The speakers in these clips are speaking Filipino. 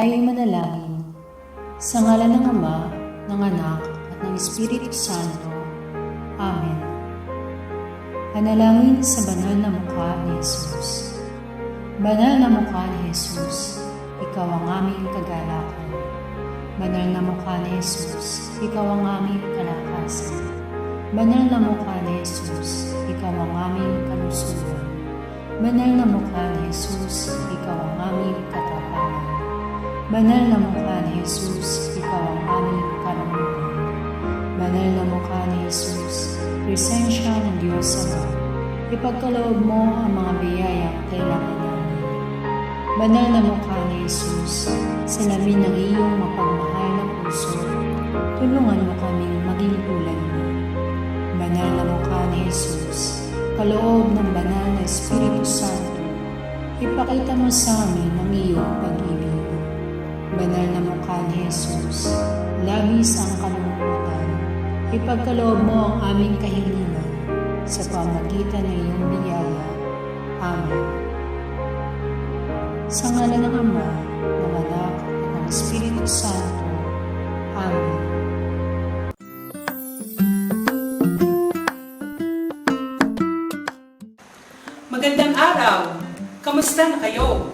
Tayo'y manalangin. Sa ngalan ng Ama, ng Anak, at ng Espiritu Santo. Amen. Panalangin sa banal na mukha ni Jesus. Banal na mukha ni Jesus, ikaw ang aming kagalakan. Banal na mukha ni Jesus, ikaw ang aming kalakasan. Banal na mukha ni Jesus, ikaw ang aming kalusugan. Banal na mukha ni Jesus, ikaw ang aming katapangan. Banal na mukha ni Jesus, ikaw ang aming karunungan. Banal na mukha ni Jesus, presensya ng Diyos Ama, ipagkaloob mo ang mga biyayang kailangan namin. Banal na mukha ni Jesus, salamin ng iyong mapagmahal na puso, tulungan mo kaming maging tulad mo. Banal na mukha ni Jesus, kaloob ng banal na Espiritu Santo, ipakita mo sa amin ang iyong pag-ibig. Banal na mukha ni Jesus, labis ang kalungkutan, ipagkaloob mo ang aming kahilingan sa pamagitan ng iyong biyaya. Amen. Sa ngalan ng Ama, ng Anak, at ng Espiritu Santo. Amen. Magandang araw! Kamusta na kayo?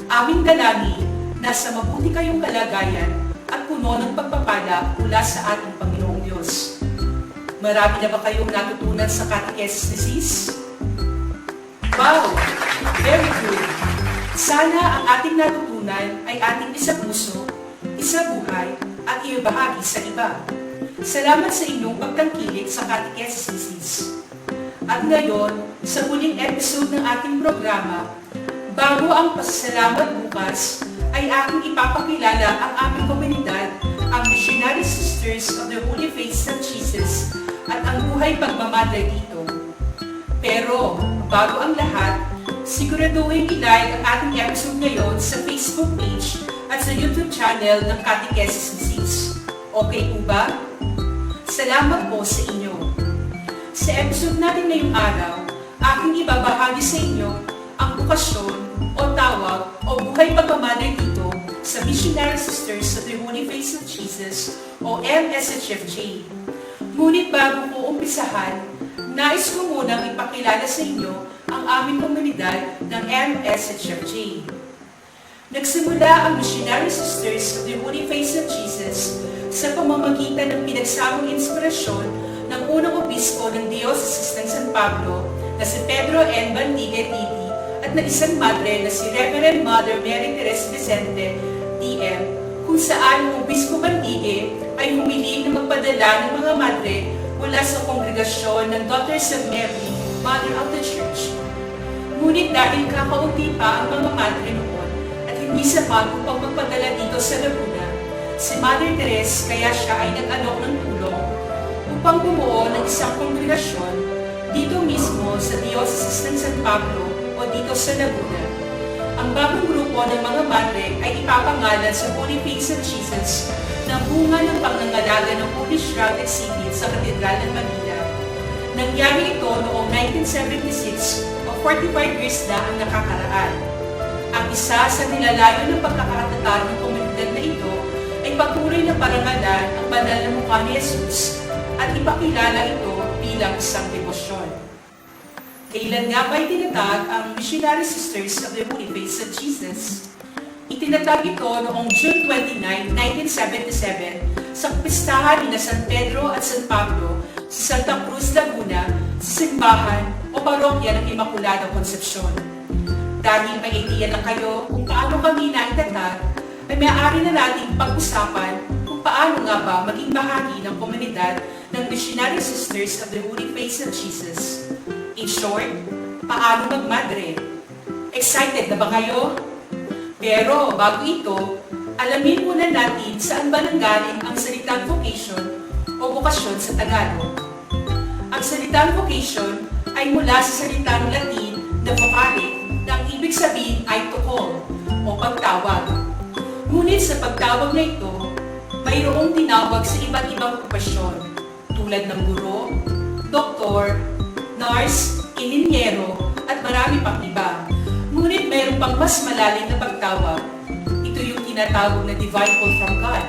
Aming dalangin, nasa mabuti kayong kalagayan at puno ng pagpapala mula sa ating Panginoong Diyos. Marami na ba kayong natutunan sa Catechism ni Sis? Wow! Very good! Sana ang ating natutunan ay ating isapuso, isabuhay at ibahagi sa iba. Salamat sa inyong pagtangkilik sa Catechism ni Sis. At ngayon, sa huling episode ng ating programa, bago ang pasasalamat bukas, ay aking ipapakilala ang aming komunidad, ang Missionary Sisters of the Holy Face of Jesus, at ang buhay pagmamadre dito. Pero, bago ang lahat, siguraduhin i-like ang ating episode ngayon sa Facebook page at sa YouTube channel ng Catechism ni Sis. Okay po ba? Salamat po sa inyo. Sa episode natin ngayong araw, aking ibabahagi sa inyo ang bukasyon o tawag o buhay pagmamadre dito sa Missionary Sisters of the Holy Face of Jesus o MSHFJ. Ngunit bago ko umpisahan, nais ko munang ipakilala sa inyo ang aming komunidad ng MSHFJ. Nagsimula ang Missionary Sisters of the Holy Face of Jesus sa pamamagitan ng pinagsamang inspirasyon ng unang obispo ng Diocese ng San Pablo na si Pedro N. Bandigue, D.D. at ng isang madre na si Reverend Mother Mary Teresa Vicente, D.M., kung saan ang Obispo Bandigue ay humiling na magpadala ng mga madre mula sa kongregasyon ng Daughters of Mary, Mother of the Church. Ngunit dahil kakaunti pa ang mga madre noon at hindi sapat upang magpadala dito sa Laguna, si Mother Teresa kaya siya ay nag-alok ng tulong upang bumuo ng isang kongregasyon dito mismo sa Diocese ng San Pablo o dito sa Laguna. Ang bagong grupo ng mga madre ay ipapangalan sa Holy Face of Jesus na bunga ng pangangalaga ng Holy Shroud exhibit sa Katedral ng Manila. Nangyari ito noong 1976 o 45 years na ang nakakaraan. Ang isa sa nilalayo ng pagkakatatag ng komunidad na ito ay patuloy na parangalan ang banal na mukha ni Jesus at ipakilala ito bilang isang debosyon. Kailan nga ba itinatag ang Missionary Sisters of the Holy Face of Jesus? Itinatag ito noong June 29, 1977 sa pistahan ni San Pedro at San Pablo sa Santa Cruz, Laguna, sa simbahan o parokya ng Immaculadong Concepcion. Dahil may idea na kayo kung paano kami naitatag, ay maaari na nating pag-usapan kung paano nga ba maging bahagi ng komunidad ng Missionary Sisters of the Holy Face of Jesus. In short, paano magmadre? Excited na ba kayo? Pero bago ito, alamin muna natin saan ba nanggaling ang salitang vocation o bokasyon sa Tagalog. Ang salitang vocation ay mula sa salitang Latin na vocare na ang ibig sabihin ay to call o pagtawag. Ngunit sa pagtawag na ito, mayroong tinawag sa iba't ibang okupasyon tulad ng guro, doktor, nurse, ininyero, at marami pang iba. Ngunit mayroon pang mas malalim na pagtawag. Ito yung tinatawag na divine call from God.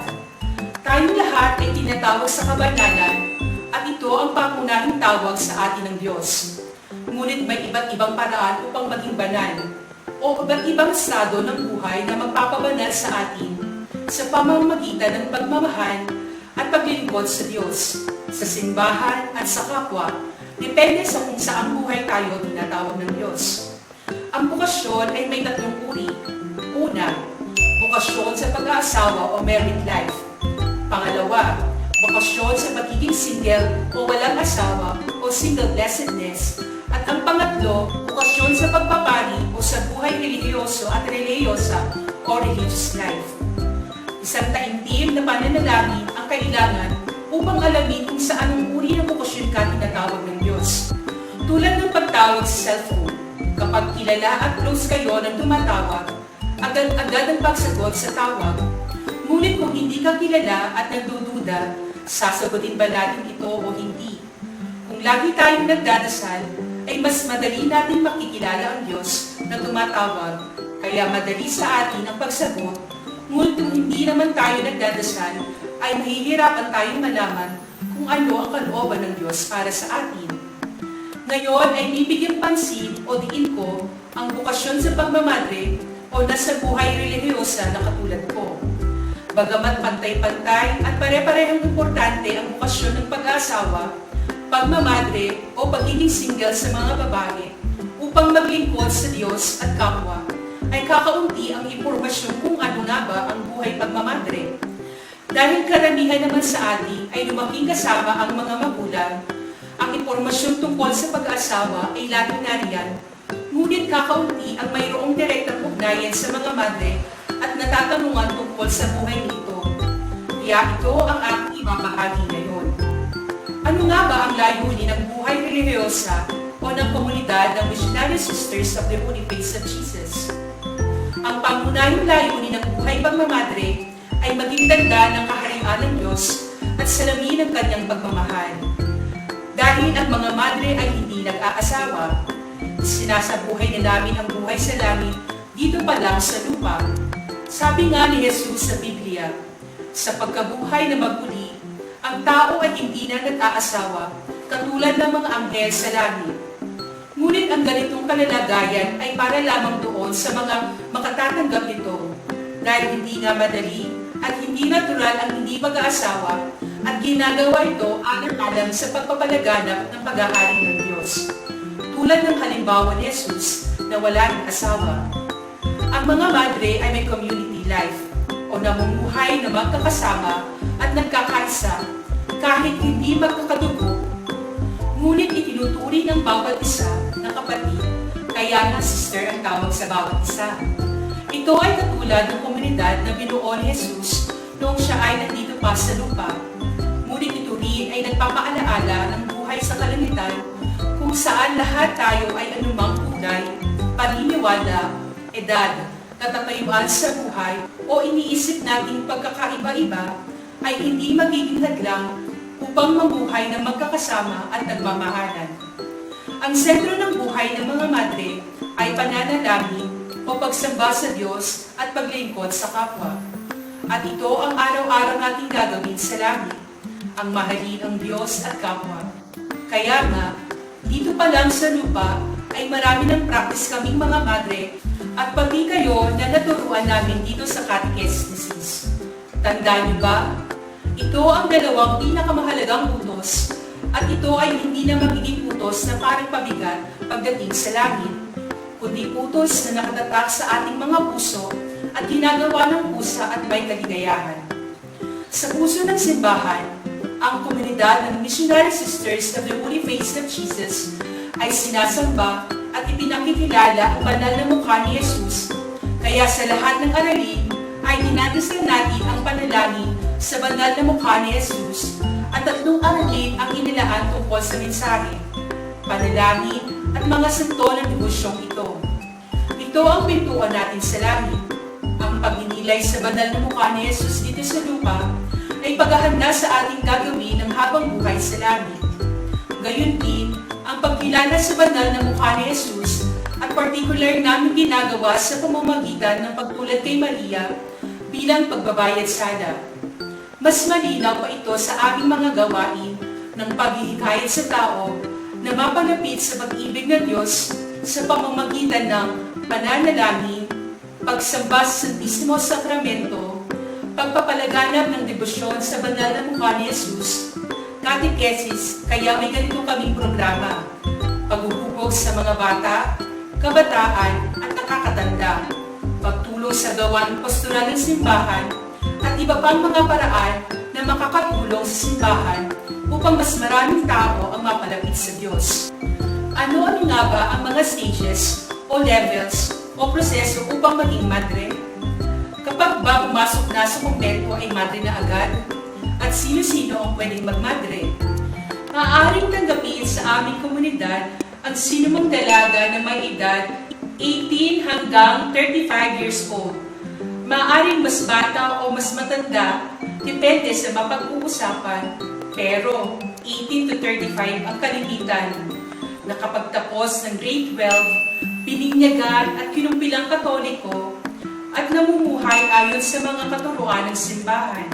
Tayong lahat ay tinatawag sa kabanalan at ito ang pangunahing tawag sa atin ng Diyos. Ngunit may iba't ibang paraan upang maging banal o iba't ibang estado ng buhay na magpapabanal sa atin sa pamamagitan ng pagmamahal at paglilingkod sa Diyos, sa simbahan at sa kapwa, depende sa kung saang buhay tayo tinatawag ng Diyos. Ang bukasyon ay may tatlong uri. Una, bukasyon sa pag-aasawa o married life. Pangalawa, bukasyon sa pagiging single o walang asawa o single blessedness. At ang pangatlo, bukasyon sa pagpapari o sa buhay religyoso at religyosa o religious life. Isang taimtim na pananalangin ang kailangan upang alamin kung saan ang uri ng bukasyon ka tinatawag ng Diyos. Tulad ng pagtawag sa cellphone, kapag kilala at close kayo ng tumatawag, agad-agad ang pagsagot sa tawag. Ngunit kung hindi ka kilala at nagdududa, sasagutin ba natin ito o hindi? Kung lagi tayong nagdadasal, ay mas madali natin makikilala ang Diyos na tumatawag, kaya madali sa atin ang pagsagot. Ngunit kung hindi naman tayo nagdadasal, ay mahihirapan tayong malaman kung ano ang kalooban ng Diyos para sa atin. Ngayon ay bibigyan pansin o diin ko ang bukasyon sa pagmamadre o nasa buhay religyosa na katulad ko. Bagamat pantay-pantay at pare-parehong importante ang bukasyon ng pag-aasawa, pagmamadre o pagiging single sa mga babae upang maglingkod sa Diyos at kapwa, ay kakaunti ang impormasyon kung ano nga ba ang buhay pagmamadre. Dahil karamihan naman sa atin ay lumaking kasama ang mga magulang, ang impormasyon tungkol sa pag-aasawa ay laging nariyan, ngunit kakaunti ang mayroong direktang ugnayan sa mga madre at natatanungan tungkol sa buhay nito. Kaya ito ang aking ibabahagi ngayon. Ano nga ba ang layunin ng buhay religyosa o ng komunidad ng Missionary Sisters of the Holy Face of Jesus? Ang pangunahing layunin ng buhay pagmamadre ay maging danda ng kaharian ng Diyos at salamin ng kanyang pagmamahal. Dahil ang mga madre ay hindi nag-aasawa, sinasabuhay na namin ang buhay sa langit dito pa lang sa lupa. Sabi nga ni Jesus sa Biblia, sa pagkabuhay na magmuli, ang tao ay hindi na nag-aasawa, katulad ng mga anghel sa langit. Ngunit ang ganitong kalalagayan ay para lamang doon sa mga makatatanggap nito, dahil hindi nga madali at hindi natural ang hindi mag-aasawa at ginagawa ito alang-alang sa pagpapalaganap ng paghahari ng Diyos. Tulad ng halimbawa ni Jesus na wala ng asawa. Ang mga madre ay may community life o namumuhay na magkakasama at nagkakaisa kahit hindi magkakadugo. Ngunit itinuturi ng bawat isa na kapatid, kaya nga sister ang tawag sa bawat isa. Ito ay katulad ng komunidad na binuo ni Jesus noong siya ay nandito pa sa lupa. Ngunit ito rin ay nagpapaalaala ng buhay sa kalangitan kung saan lahat tayo ay anumang kulay, paniniwala, edad, katatayuan sa buhay o iniisip nating pagkakaiba-iba ay hindi magiging hadlang upang mabuhay na magkakasama at nagmamahalan. Ang sentro ng buhay ng mga madre ay pananalangin o pagsamba sa Diyos at paglingkod sa kapwa. At ito ang araw-araw nating gagawin sa langit, ang mahalin ang Diyos at kapwa. Kaya nga, dito pa lang sa lupa ay marami ng practice kaming mga madre at pati kayo na naturuan namin dito sa catechesis. Tandaan niyo ba? Ito ang dalawang pinakamahalagang utos at ito ay hindi na magiging utos na parang pabigat pagdating sa langit, kundi utos na nakatatak sa ating mga puso at ginagawa ng pusa at may kaligayahan. Sa puso ng simbahan, ang komunidad ng Missionary Sisters of the Holy Face of Jesus ay sinasamba at ipinakikilala ang banal na mukha ni Jesus. Kaya sa lahat ng aralin ay dinadasal natin ang panalangin sa banal na mukha ni Jesus at tatlong aralin ang inilaan tungkol sa mensahe, panalangin at mga santo ng devosyong ito. Ito ang pintuan natin sa langit. Ang pagninilay sa banal na mukha ni Jesus dito sa lupa ay paghahanda sa ating gagawin ng habang buhay sa langit. Gayon din, ang pagkilala sa banal na mukha ni Jesus at particular namin ginagawa sa pamamagitan ng pagtulad kay Maria bilang pagbabayad sala. Mas malinaw pa ito sa aming mga gawain ng paghihikayat sa tao na mapalapit sa pag-ibig ng Diyos sa pamamagitan ng pananalangin, pagsamba sa Santisimo Sakramento, pagpapalaganap ng debosyon sa banal na mukha ni Jesus, catechesis, kaya may ganito kaming programa, paghuhubog sa mga bata, kabataan at nakakatanda, pagtulong sa gawaing pastoral ng simbahan, at iba pang mga paraan na makakatulong sa simbahan upang mas maraming tao ang mapalapit sa Diyos. Ano-ano nga ba ang mga stages o levels o proseso upang maging madre? Kapag ba pumasok na sa kumpento ay madre na agad? At sino-sino ang pwedeng magmadre? Maaaring tanggapin sa aming komunidad ang sinumang dalaga na may edad 18 hanggang 35 years old. Maaaring mas bata o mas matanda, depende sa mapag-uusapan, pero 18 to 35 ang kalimitan. Nakapagtapos ng grade 12, bininyagan at kinumpilang Katoliko at namumuhay ayon sa mga katuruan ng simbahan.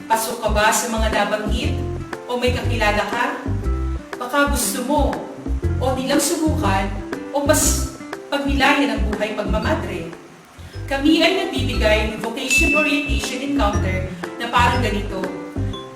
Pasok ka ba sa mga nabanggit? O may kakilala ka? Baka gusto mo o nilang subukan o mas pagnilayan ang buhay pagmamadre. Kami ay nagbibigay ng Vocation Orientation Encounter na parang ganito.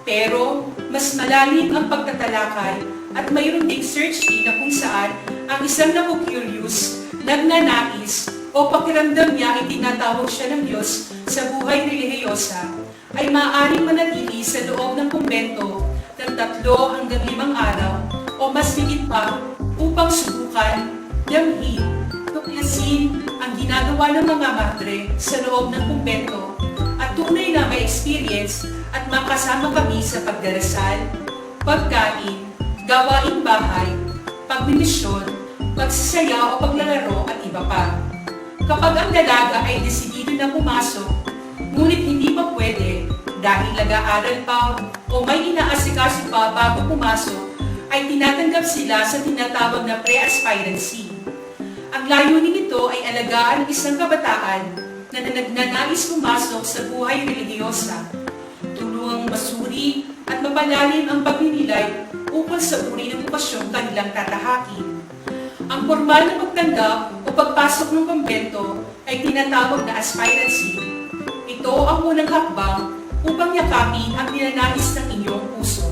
Pero mas malalim ang pagtatalakay at mayroon ding search key na kung saan ang isang naku-curious, nagnanais o pakiramdam niya ay tinatawag siya ng Diyos sa buhay relihiyosa ay maaaring manatili sa loob ng kumbento ng 3 hanggang 5 araw o mas higit pa upang subukan, damhin, tuklasin ang ginagawa ng mga madre sa loob ng kumbento at tunay na may experience at makasama kami sa pagdarasal, pagkain, gawaing bahay, pagmimisyon, pagsasaya o paglalaro at iba pa. Kapag ang dalaga ay desidido na pumasok, ngunit hindi pa pwede dahil nag-aaral pa o may inaasikaso pa bago pumasok, ay tinatanggap sila sa tinatawag na pre-aspirancy. Ang layunin nito ay alagaan ang isang kabataan na nagnanais pumasok sa buhay relihiyosa, tulungang masuri at mapalalim ang pagninilay ukol sa uri ng bukasyong kanilang tatahakin. Ang formal na pagtanggap o pagpasok ng kumbento ay tinatawag na aspirancy. Ito ang unang hakbang upang yakapin ang ninanais ng inyong puso.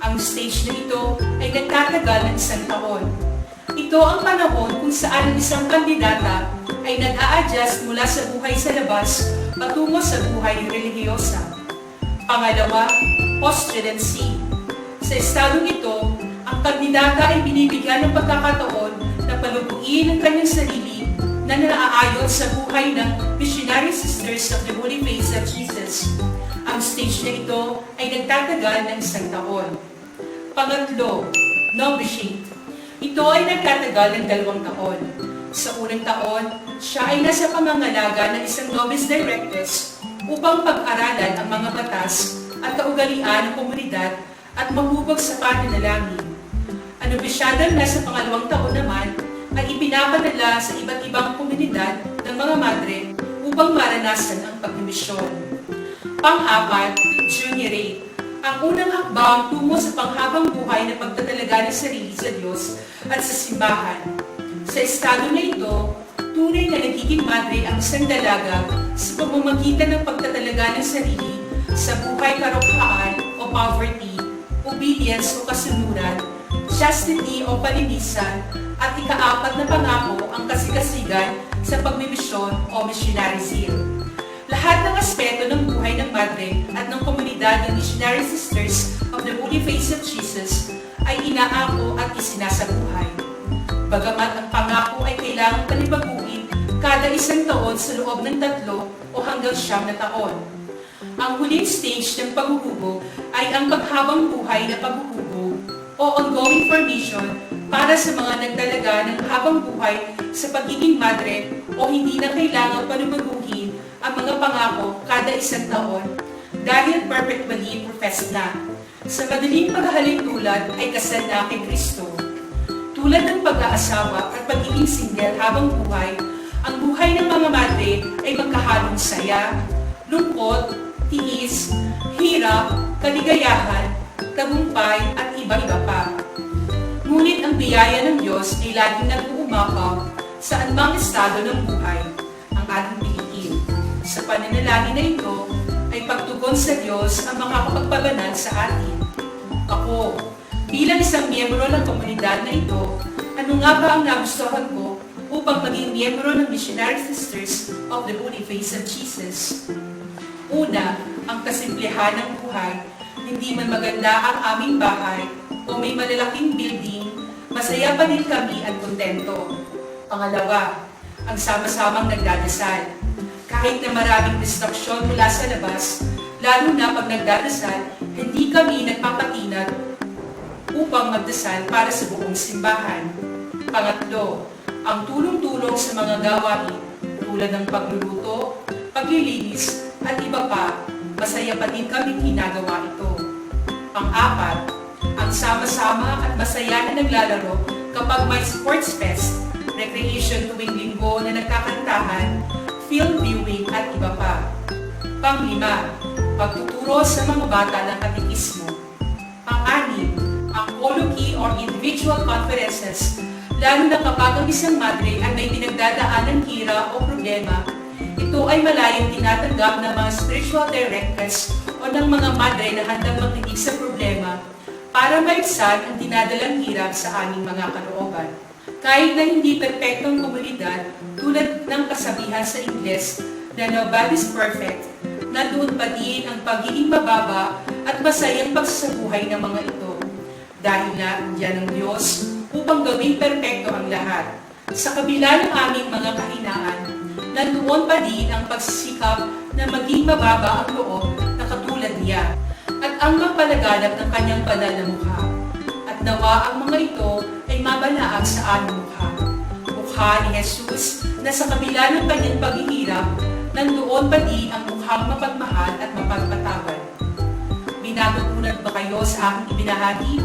Ang stage na ito ay nagtatagal ng 1 taon. Ito ang panahon kung saan ang isang kandidata ay nag-a-adjust mula sa buhay sa labas patungo sa buhay relihiyosa. Pangalawa, post-residency. Sa estadong ito, ang kandidata ay binibigyan ng pagkakataon na palubuin ang kanyang sarili na naaayon sa buhay ng Missionary Sisters of the Holy Face of Jesus. Ang stage na ito ay nagtatagal ng 1 taon. Pangatlo, novitiate. Ito ay nagtatagal ng 2 taon. Sa unang taon, siya ay nasa pangangalaga ng isang novice directress upang pag-aralan ang mga batas at kaugalian ng komunidad at mahubog sa pananalangin. Ang nobisyadang nasa 2 taon naman ay ipinapadala sa iba't ibang komunidad ng mga madre upang maranasan ang pagmimisyon. Pang-apat, juniorate. Ang unang hakbang tungo sa panghabang buhay na pagtatalaga ng sarili sa Diyos at sa simbahan. Sa estado na ito, tunay na nagiging madre ang isang dalaga sa pamamagitan ng pagtatalaga ng sarili sa buhay karokhaan o poverty, obedience o kasununod, chastity o palinisan, at ika-4 na pangako ang kasigasigan sa pagmimisyon o missionary zeal. Lahat ng aspeto ng buhay ng madre at ng komunidad ng Missionary Sisters of the Holy Face of Jesus ay inaako at isinasabuhay. Bagamat ang pangako ay kailangang panibaguhin kada 1 taon sa loob ng 3 o hanggang 9 na taon. Ang huling stage ng paghuhubog ay ang paghabang buhay na paghuhubog o ongoing formation para sa mga nagtalaga ng habang buhay sa pagiging madre o hindi na kailangang panibaguhin ang mga pangako kada 1 taon dahil perpetually professed na. Sa madaling paghahalik tulad ay kasal na kay Kristo. Tulad ng pag-aasawa at pagiging single habang buhay, ang buhay ng mga madre ay magkahalong saya, lungkot, tiis, hirap, kaligayahan, tagumpay at iba-iba pa. Ngunit ang biyaya ng Diyos ay laging nag-uumapaw sa anumang estado ng buhay ang ating piliin. Sa pananalangin na ito ay pagtugon sa Diyos ang makakapagpabanal sa atin. Ako, bilang isang miyembro ng komunidad na ito, ano nga ba ang nagustuhan ko upang maging miyembro ng Missionary Sisters of the Holy Face of Jesus? Una, ang kasimplihan ng buhay. Hindi man maganda ang aming bahay o may malalaking building, masaya pa din kami at kontento. Pangalawa, ang sama-samang nagdadasal. Kahit na maraming distraksyon mula sa labas, lalo na pag nagdadasal, hindi kami nagpapatinag upang magdasal para sa buong simbahan. Pangatlo, ang tulong-tulong sa mga gawain tulad ng pagluluto, paglilinis, at iba pa, masaya pa din kami ginagawa ito. Pang-apat, ang sama-sama at masaya na naglalaro kapag may sports fest, recreation tuwing linggo na nagkakantahan, film viewing at iba pa. Pang-lima, pagtuturo sa mga bata ng katekismo. Pang-anim, ang colloquy or individual conferences, lalo na kapag ang isang madre ay may pinagdadaanan hira o problema. Ito ay malayong tinatanggap ng mga spiritual directors o ng mga madre na handang makinig sa problema para maibsan ang dinadalang hirap sa aming mga kalooban. Kahit na hindi perpektong komunidad, tulad ng kasabihan sa Ingles na nobody's perfect, na doon pa din ang pagiging mababa at masayang pagsasabuhay ng mga ito. Dahil na diyan ng Diyos upang gawing perpekto ang lahat. Sa kabila ng aming mga kahinaan, nandoon pa din ang pagsisikap na maging mababa ang loob na katulad niya at ang mapalaganap ng kanyang banal na mukha. At nawa ang mga ito ay mabalaag sa aming mukha. Mukha ni Jesus na sa kabila ng kanyang paghihirap, nandoon pa din ang mukhang mapagmahal at mapagpatawad. Binatutunan ba kayo sa aking ibinahagi?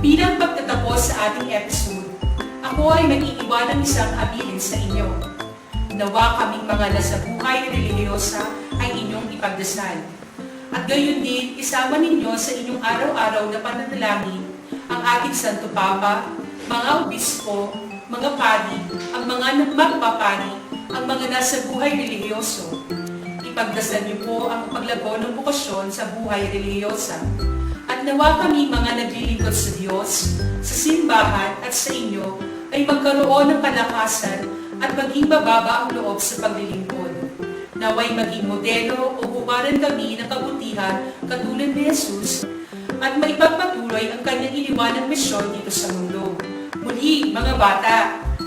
Bilang pagtatapos sa ating episode, ako ay nag-iiwan ng isang habilin sa inyo. Nawa kaming mga nasa buhay relihiyosa ay inyong ipagdasal. At gayon din, isama ninyo sa inyong araw-araw na pananalangin ang ating Santo Papa, mga obispo, mga pari, ang mga magpapari, ang mga nasa buhay relihiyoso. Ipagdasal niyo po ang paglago ng bukasyon sa buhay relihiyosa. At nawa kami mga naglilingkod sa Diyos, sa simbahan at sa inyo ay magkaroon ng kalakasan at maging mababa ang loob sa paglilingkod. Naway maging modelo o humaran kami ng kabutihan katulad ni Jesus at maipagpatuloy ang kanyang iniwanang misyon dito sa mundo. Muli, mga bata,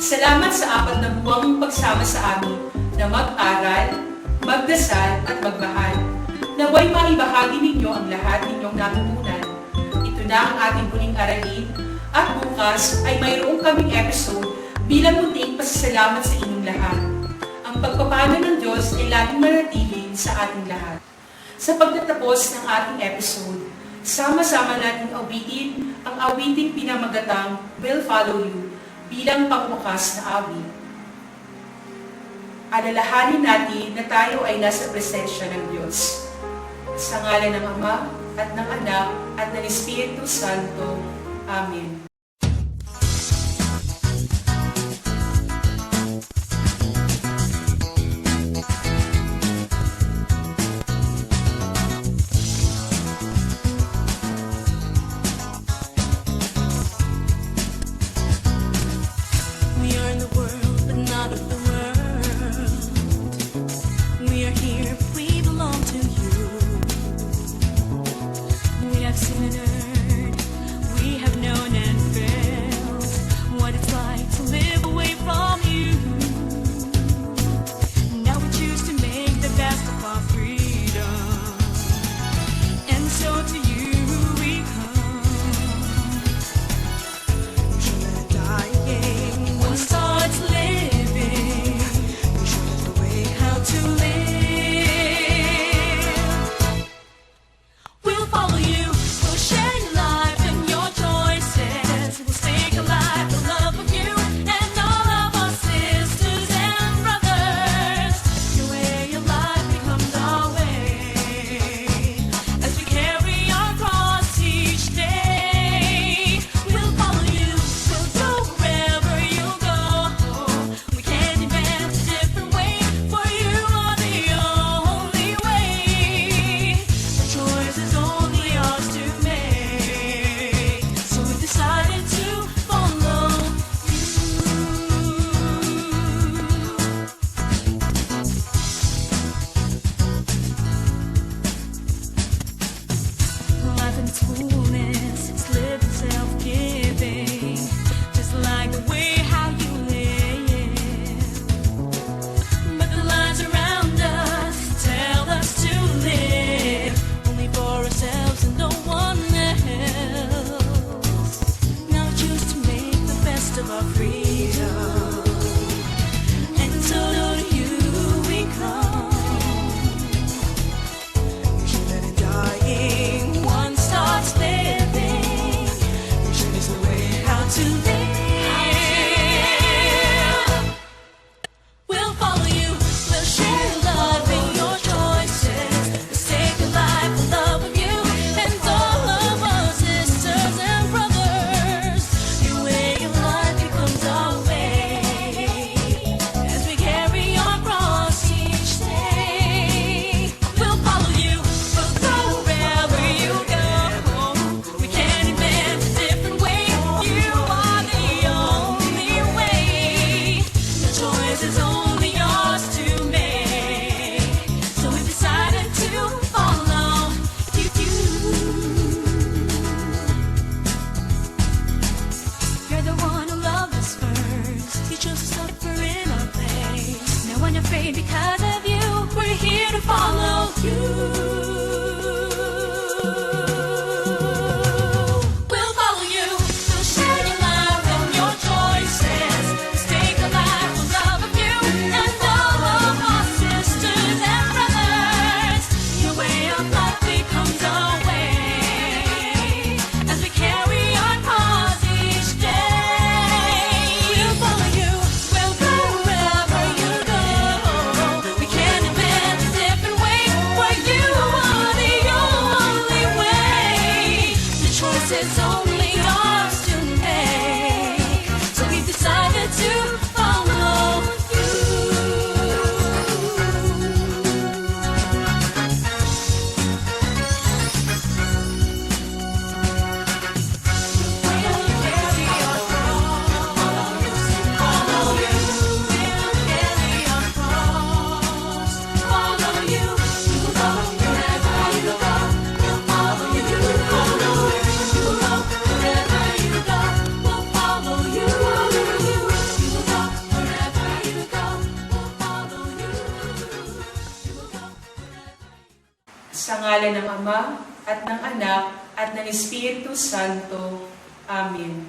salamat sa 4 na buwang pagsama sa amin na mag-aral, magdasal at magmahal. Naway maibahagi ninyo ang lahat ninyong natutunan. Ito na ang ating huling aralin at bukas ay mayroong kaming episode bilang munting pasasalamat sa inyong lahat. Ang pagpapala ng Diyos ay laging manatili sa ating lahat. Sa pagtatapos ng ating episode, sama-sama nating awitin ang awiting pinamagatang Will Follow You bilang pangwakas na awit. Alalahanin natin na tayo ay nasa presensya ng Diyos. Sa ngalan ng Ama at ng Anak at ng Espiritu Santo. Amen. We are in the world, but not of the world. We are here, we belong to you. We have seen and heard, we have known and its fullness, its living self-giving, just like the way how you live. But the lies around us tell us to live only for ourselves and no one else. Now choose to make the best of our freedom, and so to you we come. Dying, one starts living. Vision is the way how to live. We'll follow you, we'll share your love in your choices. Let's take a life for love of you and all of our sisters and brothers. Your way of life becomes our way as we carry our cross each day. We'll follow you, we'll go wherever you go. We can't invent a different way. You are the only way. The choice is only yours to make. So we decided to follow you. You're the one who loved us first. You chose to suffer in our place. Now unafraid because of you, we're here to follow you. We'll follow you. We'll share your love and your choices. Let's take a life for love of you and all of our sisters and brothers. Your way of life becomes our way as we carry our cross each day. We'll follow you. We'll go wherever you go. We can't invent a different way. For you are the only way. The choice is only yours to make. So we decided to follow you. Sa ngalan ng Ama, at ng Anak, at ng Espiritu Santo. Amen.